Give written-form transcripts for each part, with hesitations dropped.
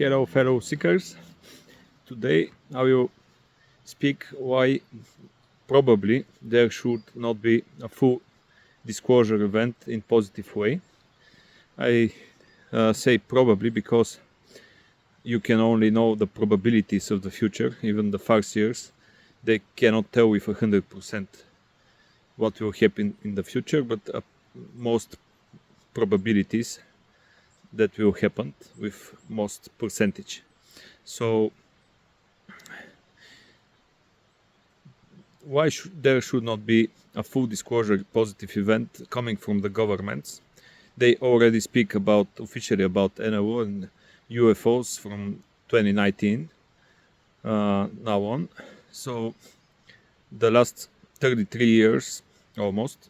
Hello, fellow seekers. Today I will speak why probably there should not be a full disclosure event in positive way. I say probably because you can only know the probabilities of the future. Even the farseers, they cannot tell with 100% what will happen in the future, but most probabilities that will happen with most percentage. So why there should not be a full disclosure positive event coming from the governments? They already speak about officially about NLO and UFOs from 2019 now on. So the last 33 years almost,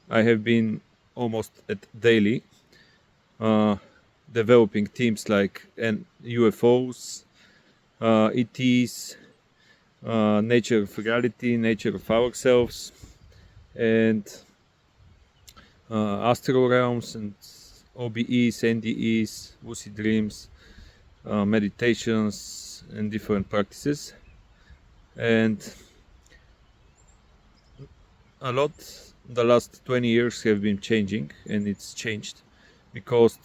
I have been almost at daily developing teams like UFOs, ETs, nature of reality, nature of ourselves, and astral realms and OBEs, NDEs, lucid dreams, meditations, and different practices. And a lot the last 20 years have been changing, and it's changed because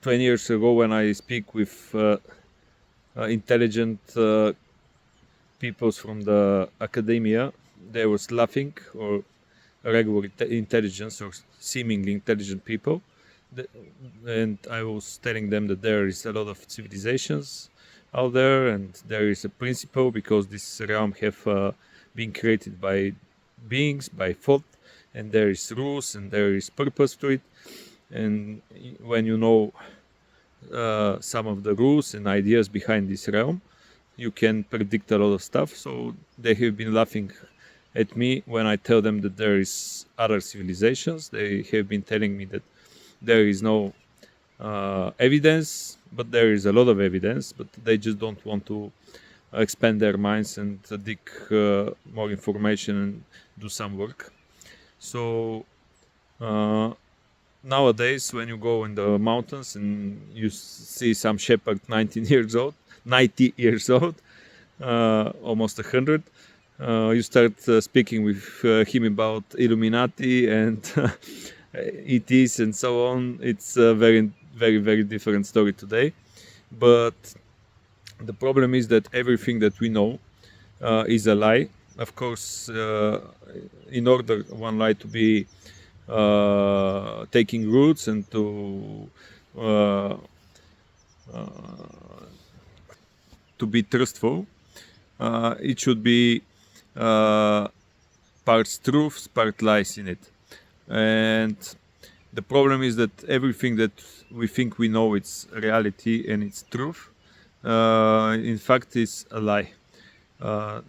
20 years ago when I speak with intelligent people from the academia, they was laughing, or regular intelligence or seemingly intelligent people, and I was telling them that there is a lot of civilizations out there, and there is a principle because this realm have been created by beings, by thought, and there is rules and there is purpose to it. And when you know some of the rules and ideas behind this realm, you can predict a lot of stuff. So they have been laughing at me when I tell them that there is other civilizations. They have been telling me that there is no evidence, but there is a lot of evidence, but they just don't want to expand their minds and dig more information and do some work. So nowadays, when you go in the mountains and you see some shepherd 90 years old, almost 100, you start speaking with him about Illuminati and ETs and so on. It's a very, very, very different story today. But the problem is that everything that we know is a lie. Of course, in order one lie to be taking roots and to be truthful, it should be parts truths, part lies in it. And the problem is that everything that we think we know it's reality and it's truth, in fact is a lie.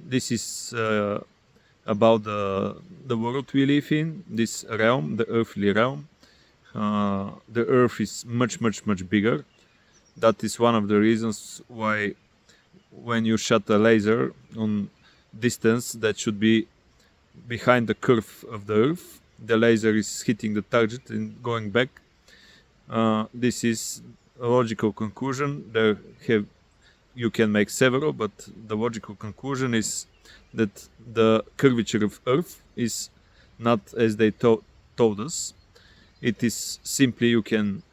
This is about the world we live in, this realm, the earthly realm. The earth is much, much, much bigger. That is one of the reasons why when you shot a laser on distance that should be behind the curve of the earth, the laser is hitting the target and going back. This is a logical conclusion. You can make several, but the logical conclusion is that the curvature of Earth is not as they told us. It is simply, you can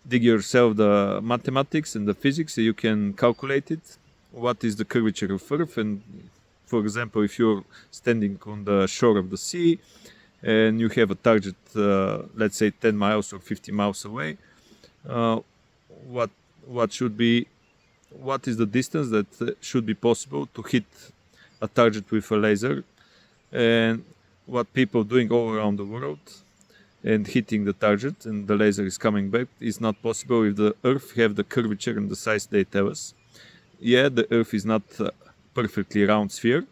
dig yourself the mathematics and the physics, you can calculate it, what is the curvature of Earth. And for example, if you're standing on the shore of the sea and you have a target, let's say 10 miles or 50 miles away, what is the distance that should be possible to hit a target with a laser? And what people doing all around the world and hitting the target and the laser is coming back is not possible if the Earth have the curvature and the size they tell us. Yeah, the Earth is not a perfectly round sphere.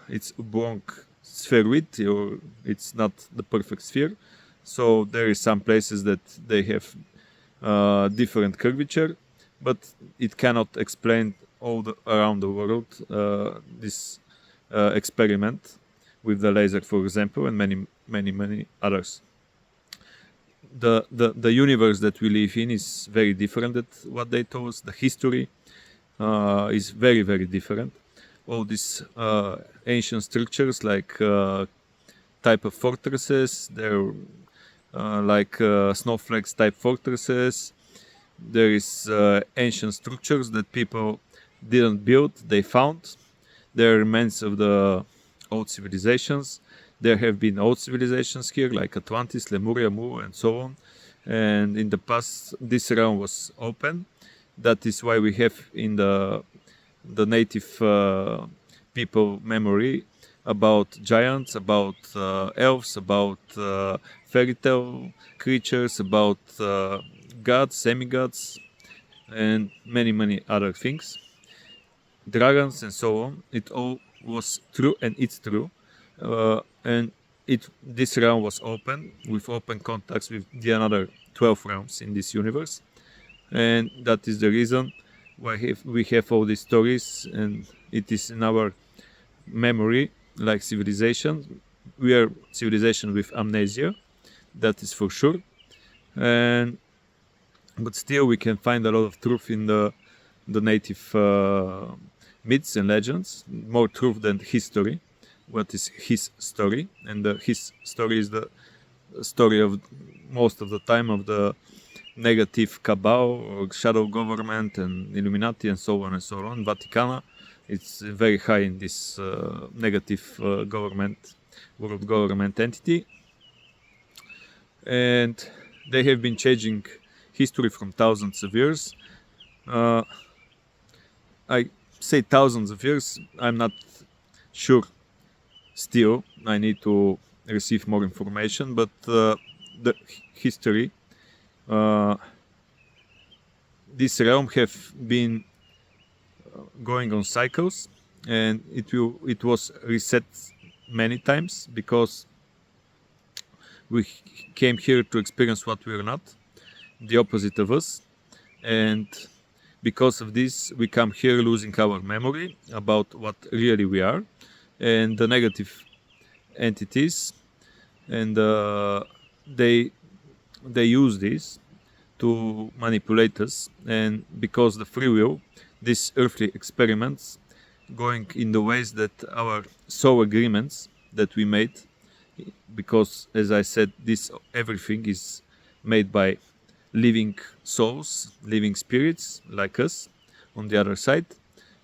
It's oblong spheroid, or it's not the perfect sphere. So there is some places that they have different curvature, but it cannot explain all around the world this experiment with the laser, for example, and many, many, many others. the universe that we live in is very different than what they told us. The history is very, very different. All these ancient structures, like type of fortresses, they're like snowflakes type fortresses. There is ancient structures that people didn't build, they found. There are remains of the old civilizations. There have been old civilizations here, like Atlantis, Lemuria, Mu, and so on. And in the past, this realm was open. That is why we have in the native people memory about giants, about elves, about fairy tale creatures, about gods, semi-gods, and many, many other things. Dragons and so on. It all was true, and it's true. And this realm was open, with open contacts with the another 12 realms in this universe. And that is the reason why we have all these stories, and it is in our memory, like civilization. We are civilization with amnesia, that is for sure. But still we can find a lot of truth in the native myths and legends, more truth than history. What is his story? And his story is the story of most of the time of the negative cabal or shadow government and Illuminati and so on and so on. Vaticana, it's very high in this negative world government entity. And they have been changing history from thousands of years. I say thousands of years, I'm not sure still. I need to receive more information, but the history, this realm have been going on cycles, and it was reset many times because we came here to experience what we are not, the opposite of us, and because of this we come here losing our memory about what really we are, and the negative entities, and they use this to manipulate us. And because the free will, these earthly experiments going in the ways that our soul agreements that we made, because as I said, this everything is made by living souls, living spirits like us on the other side,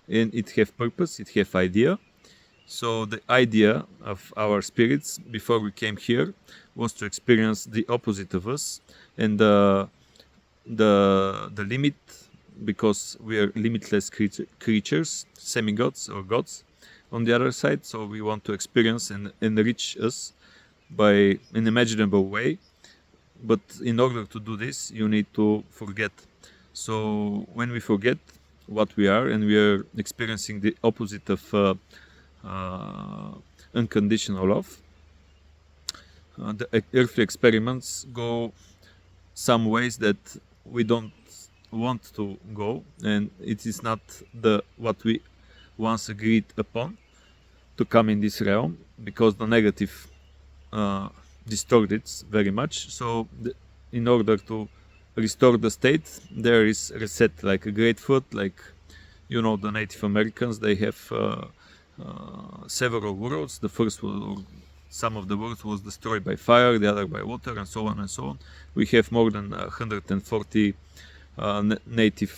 and it have purpose, it have idea. So the idea of our spirits before we came here was to experience the opposite of us, and the limit, because we are limitless creatures, semi-gods or gods on the other side. So we want to experience and enrich us by an imaginable way. But in order to do this, you need to forget. So when we forget what we are and we are experiencing the opposite of unconditional love, the earthly experiments go some ways that we don't want to go, and it is not what we once agreed upon to come in this realm, because the negative distorted very much. So in order to restore the state, there is reset, like a great flood, like the Native Americans, they have several worlds. The first world, some of the worlds was destroyed by fire, the other by water, and so on and so on. We have more than 140 native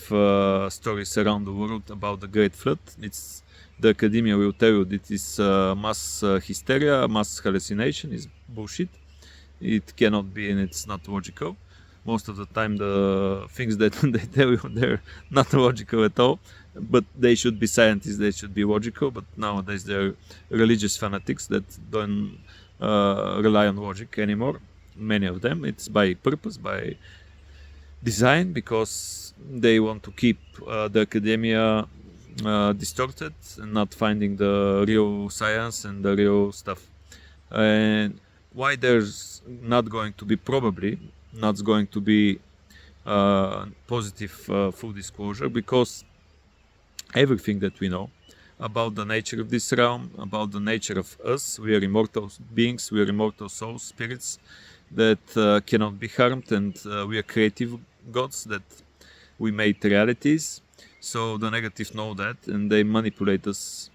stories around the world about the Great Flood. The academia will tell you that it's mass hysteria, mass hallucination, is bullshit. It cannot be, and it's not logical. Most of the time the things that they tell you, they're not logical at all. But they should be scientists, they should be logical. But nowadays they're religious fanatics that don't rely on logic anymore. Many of them, it's by purpose, by design, because they want to keep the academia distorted and not finding the real science and the real stuff. And why there's probably not going to be positive full disclosure? Because everything that we know about the nature of this realm, about the nature of us, we are immortal beings, we are immortal souls, spirits, that cannot be harmed, and we are creative gods, that we made realities. So the negative know that, and they manipulate us,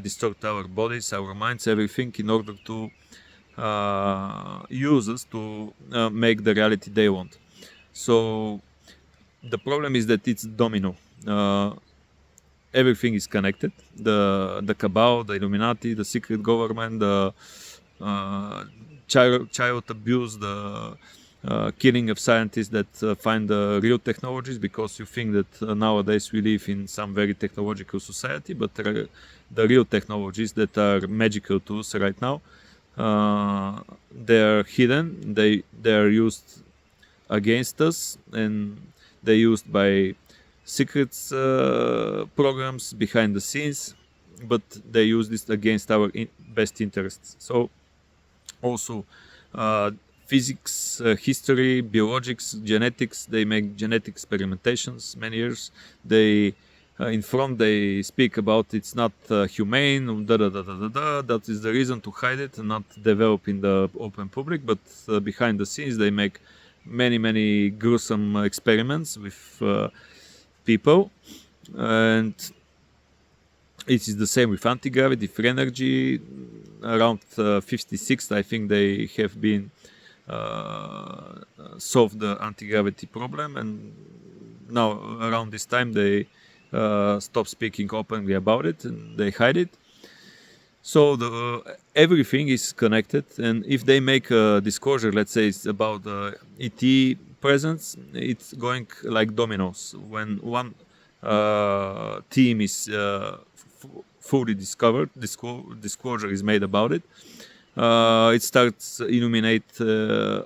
distort our bodies, our minds, everything, in order to use us to make the reality they want. So the problem is that it's domino. Everything is connected. The cabal, the Illuminati, the secret government, the child abuse, the killing of scientists that find the real technologies, because you think that nowadays we live in some very technological society, but the real technologies that are magical to us right now, they are hidden. They are used against us, and they're used by secrets programs behind the scenes, but they use this against our best interests. So also physics, history, biologics, genetics, they make genetic experimentations many years. They in front they speak about it's not humane, that is the reason to hide it and not develop in the open public, but behind the scenes they make many gruesome experiments with people. And it is the same with anti-gravity, free energy. Around 56, I think they have been solved the anti-gravity problem, and now around this time they stop speaking openly about it and they hide it. So everything is connected, and if they make a disclosure, let's say it's about ET presence, it's going like dominoes. When one team is fully discovered, disclosure is made about it, it starts illuminate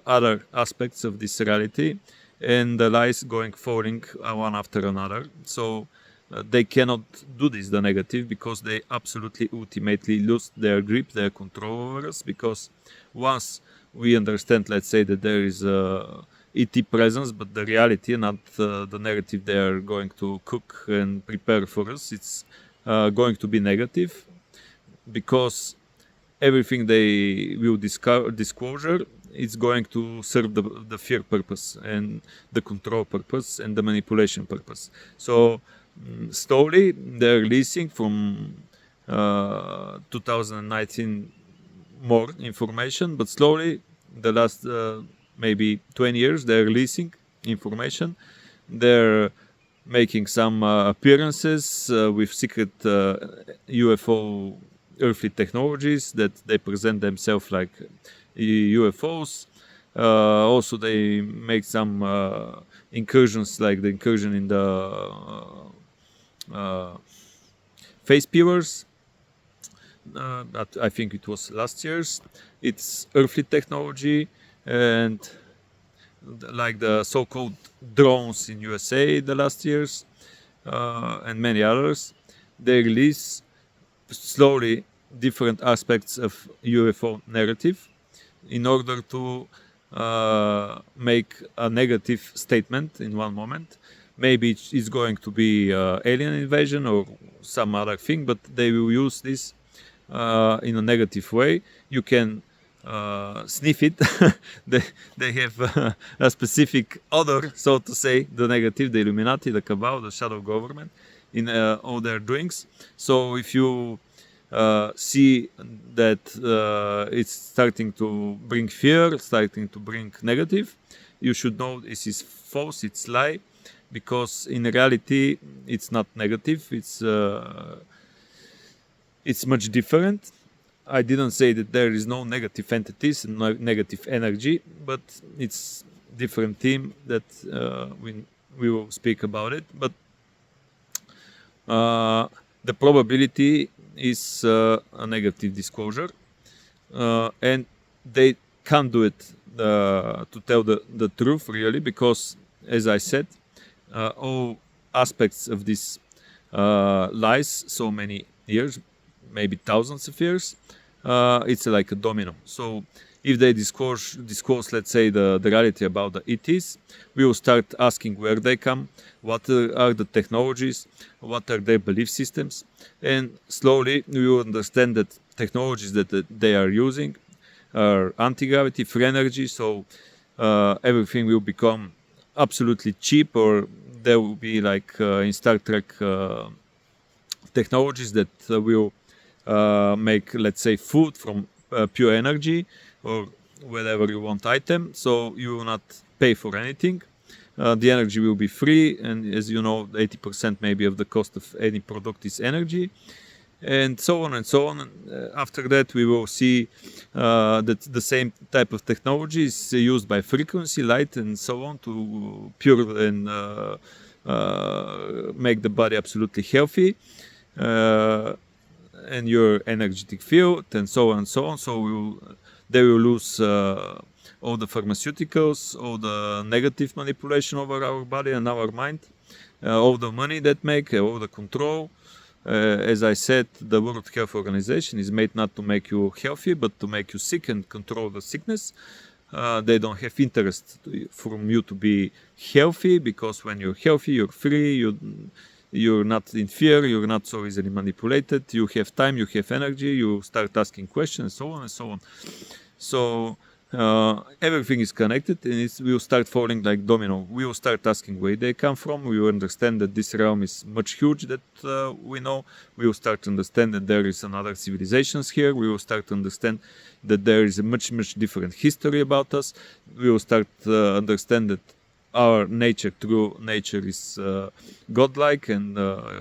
other aspects of this reality, and the lies going falling one after another. So they cannot do this, the negative, because they absolutely ultimately lose their grip, their control over us, because once we understand, let's say, that there is a ET presence, but the reality, not the narrative they are going to cook and prepare for us, it's going to be negative, because everything they will disclosure, it's going to serve the fear purpose and the control purpose and the manipulation purpose. So slowly they're releasing from 2019 more information, but slowly the last maybe 20 years they're releasing information. They're making some appearances with secret UFO earthly technologies that they present themselves like UFOs. Also they make some incursions, like the incursion in the face peelers. I think it was last year's. It's earthly technology, and like the so-called drones in USA the last years, and many others. They release slowly different aspects of UFO narrative in order to make a negative statement in one moment. Maybe it's going to be alien invasion or some other thing, but they will use this in a negative way. You can sniff it. they have a specific odor, so to say, the negative, the Illuminati, the cabal, the shadow government, in all their doings. So if you see that it's starting to bring fear, starting to bring negative, you should know this is false, it's lie, because in reality it's not negative, it's much different. I didn't say that there is no negative entities and no negative energy, but it's different theme that we will speak about it. But the probability is a negative disclosure, and they can't do it to tell the truth really, because as I said, all aspects of this lies, so many years, maybe thousands of years, it's like a domino. So if they disclose, let's say, the reality about the ETs, we will start asking where they come, what are the technologies, what are their belief systems, and slowly we will understand that technologies that they are using anti-gravity, free energy, so everything will become absolutely cheap, or there will be like in Star Trek technologies that will make, let's say, food from pure energy, or whatever you want item, so you will not pay for anything. The energy will be free, and as you know, 80% maybe of the cost of any product is energy, and so on and so on. After that, we will see that the same type of technology is used by frequency, light, and so on to pure and make the body absolutely healthy, and your energetic field, and so on and so on. So they will lose all the pharmaceuticals, all the negative manipulation over our body and our mind, all the money that make, all the control. As I said, the World Health Organization is made not to make you healthy, but to make you sick and control the sickness. They don't have interest from you to be healthy, because when you're healthy, you're free, you're not in fear, you're not so easily manipulated, you have time, you have energy, you start asking questions, so on and so on. So everything is connected, and we will start falling like domino. We will start asking where they come from. We will understand that this realm is much huge that we know. We will start to understand that there is another civilizations here. We will start to understand that there is a much different history about us. We will start to understand that our nature, true nature, is godlike and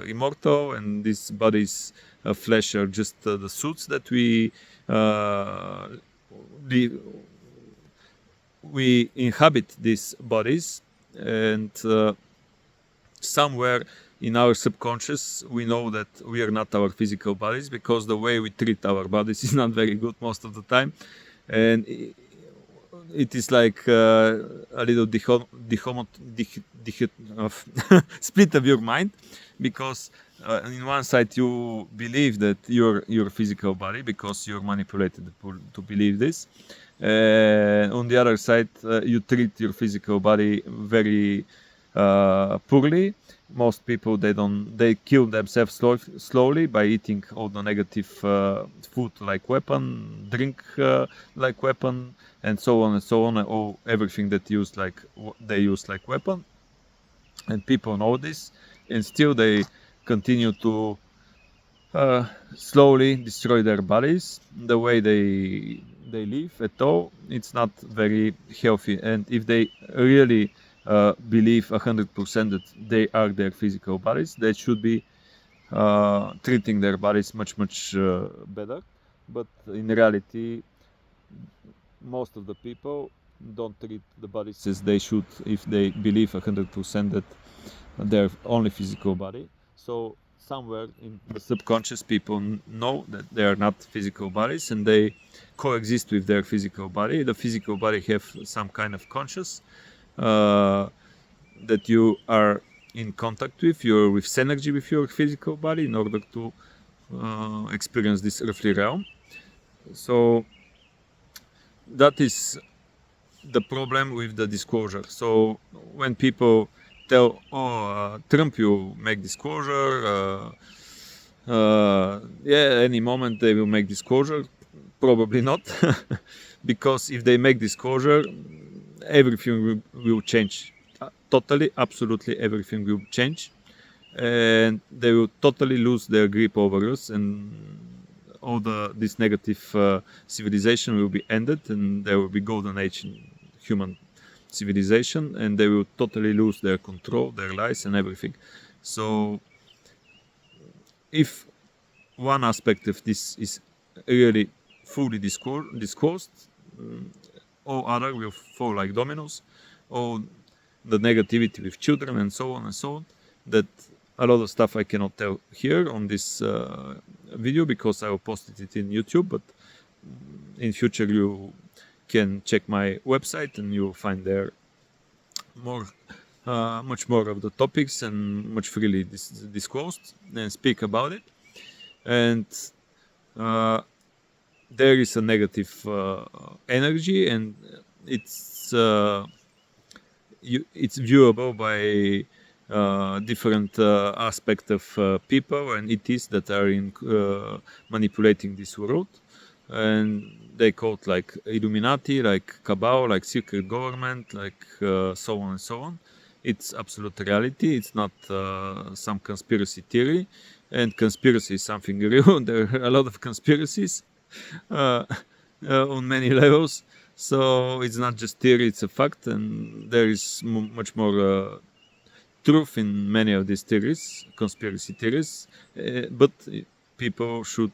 immortal, and these bodies of flesh are just the suits that we inhabit these bodies, and somewhere in our subconscious we know that we are not our physical bodies, because the way we treat our bodies is not very good most of the time, and it is like a little split of your mind, because in one side you believe that you're your physical body because you're manipulated to believe this, and on the other side you treat your physical body very poorly. Most people, they kill themselves slowly by eating all the negative food like weapon, drink like weapon, and so on and so on, or everything that they use like weapon. And people know this, and still they continue to slowly destroy their bodies. The way they live at all, it's not very healthy. And if they really believe 100% that they are their physical bodies, they should be treating their bodies much better. But in reality, most of the people don't treat the bodies as they should if they believe 100% that they're only physical body. So somewhere in the subconscious, people know that they are not physical bodies, and they coexist with their physical body. The physical body have some kind of conscious that you are in contact with. You're with synergy with your physical body in order to experience this earthly realm. So that is the problem with the disclosure. So when people tell, Trump will make disclosure, any moment they will make disclosure, probably not, because if they make disclosure, everything will change. Totally, absolutely everything will change, and they will totally lose their grip over us, and all this negative civilization will be ended, and there will be golden age in human civilization, and they will totally lose their control, their lives, and everything. So if one aspect of this is really fully disclosed, all other will fall like dominoes. All the negativity with children and so on, that a lot of stuff I cannot tell here on this video, because I will post it in YouTube, but in future you can check my website and you'll find there much more of the topics, and much freely disclosed and speak about it. And there is a negative energy, and it's viewable by different aspect of people and ETs that are in manipulating this world, and they call it like Illuminati, like cabal, like secret government, like so on and so on. It's absolute reality. It's not some conspiracy theory. And conspiracy is something real. There are a lot of conspiracies uh, on many levels. So it's not just theory, it's a fact. And there is much more truth in many of these theories, conspiracy theories. But people should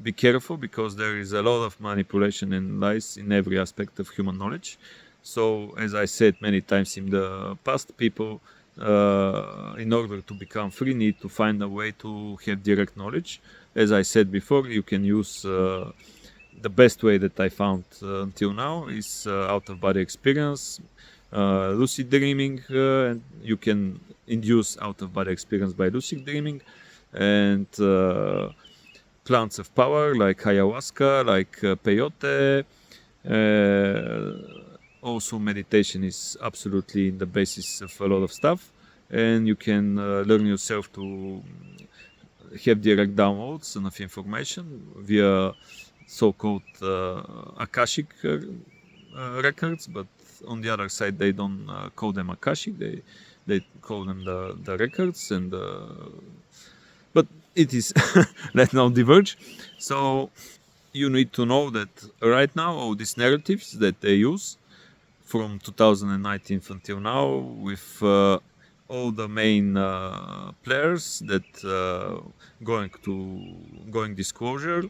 be careful, because there is a lot of manipulation and lies in every aspect of human knowledge. So, as I said many times in the past, people, in order to become free, need to find a way to have direct knowledge. As I said before, you can use the best way that I found until now is out-of-body experience, lucid dreaming, and you can induce out-of-body experience by lucid dreaming, and plants of power like ayahuasca, like peyote. Also, meditation is absolutely the basis of a lot of stuff, and you can learn yourself to have direct downloads of information via so-called Akashic records, but on the other side they don't call them Akashic, they call them the records, and but it is let's not diverge. So you need to know that right now all these narratives that they use from 2019 until now, with all the main players that going disclosure,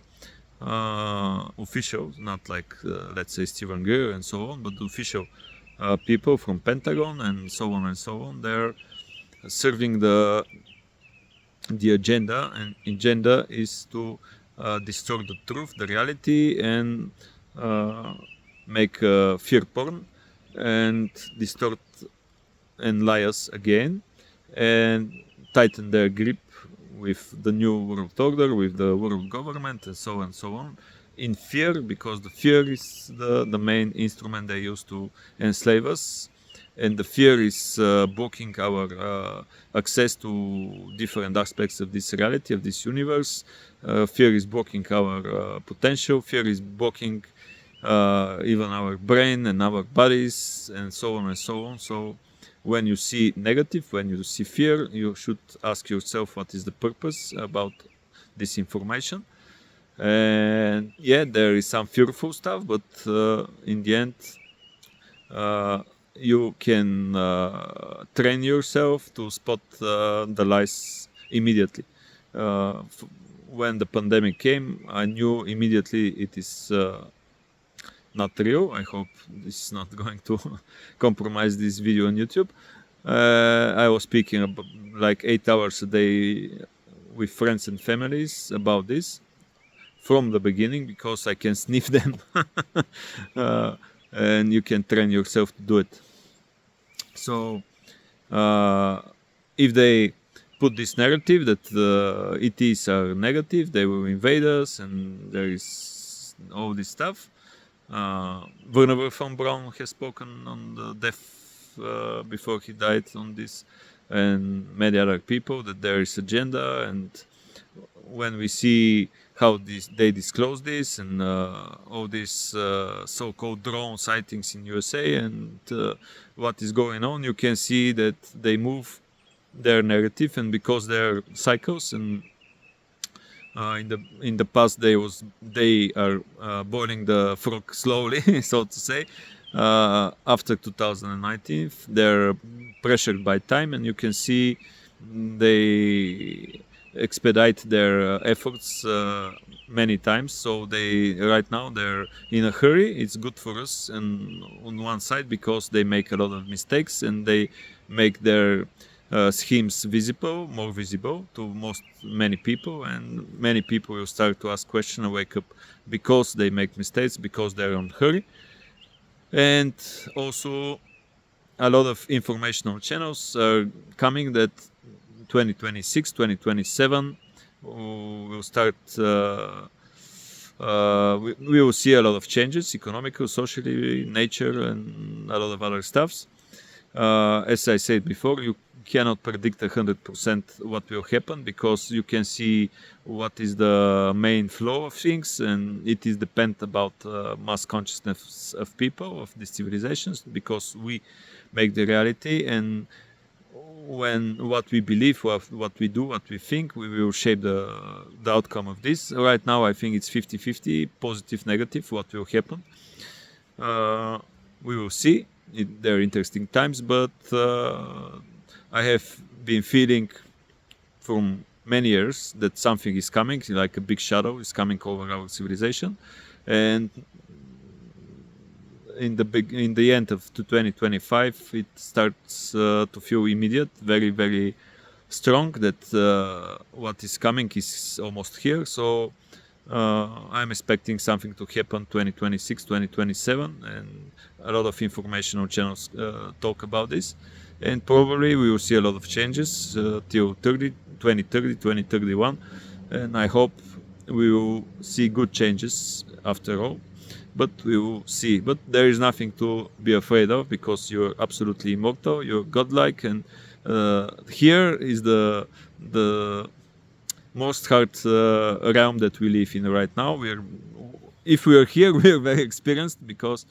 official, not like let's say Stephen Greer and so on, but official people from Pentagon and so on and so on. They're serving the agenda, and agenda is to distort the truth, the reality, and make fear porn and distort and lie us again, and tighten their grip with the new world order, with the world government, and so on, in fear, because the fear is the main instrument they use to enslave us, and the fear is blocking our access to different aspects of this reality, of this universe. Fear is blocking our potential. Fear is blocking even our brain and our bodies, and so on and so on. So when you see negative, when you see fear, you should ask yourself what is the purpose about this information. And yeah, there is some fearful stuff, but in the end, you can train yourself to spot the lies immediately. When the pandemic came, I knew immediately it is not real. I hope this is not going to compromise this video on YouTube. I was speaking about like 8 hours a day with friends and families about this from the beginning, because I can sniff them. And you can train yourself to do it. So if they put this narrative that the ETs are negative, they will invade us, and there is all this stuff. Werner von Braun has spoken on the death before he died on this, and many other people, that there is agenda. And when we see how they disclose this, and all these so-called drone sightings in USA, and what is going on, you can see that they move their narrative, and because they're psychos, and in the past they are boiling the frog slowly, so to say. After 2019, they're pressured by time, and you can see they expedite their efforts many times. So right now they're in a hurry. It's good for us, and on one side, because they make a lot of mistakes, and they make their schemes more visible to many people, and many people will start to ask questions and wake up, because they make mistakes, because they're on hurry. And also a lot of informational channels are coming that 2026, 2027 will start, we will see a lot of changes, economical, socially, nature, and a lot of other stuffs. As I said before, you cannot predict 100% what will happen, because you can see what is the main flow of things, and it is depend about mass consciousness of people, of these civilizations, because we make the reality, and when what we believe, what we do, what we think, we will shape the outcome of this. Right now I think it's 50-50, positive, negative, what will happen. We will see. They're interesting times, but I have been feeling from many years that something is coming, like a big shadow is coming over our civilization, and in the end of 2025, it starts to feel immediate, very, very strong, that what is coming is almost here. So I'm expecting something to happen 2026, 2027, and a lot of informational channels talk about this. And probably we will see a lot of changes till 2030, 2031. And I hope we will see good changes after all. But we will see. But there is nothing to be afraid of, because you're absolutely immortal, you're godlike, and here is the most hard realm that we live in right now. If we are here, we are very experienced, because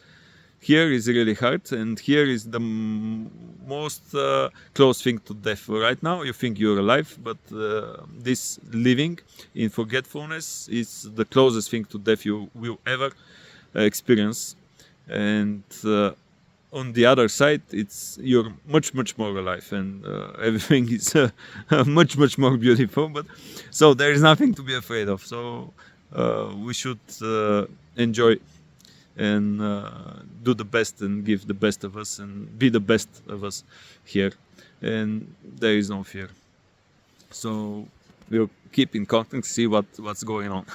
here is really hard, and here is the most close thing to death. Right now you think you're alive, but this living in forgetfulness is the closest thing to death you will ever experience. And on the other side, you're much more alive, and everything is much more beautiful. But so there is nothing to be afraid of. So we should enjoy and do the best, and give the best of us, and be the best of us here, and there is no fear. So we'll keep in contact, see what's going on.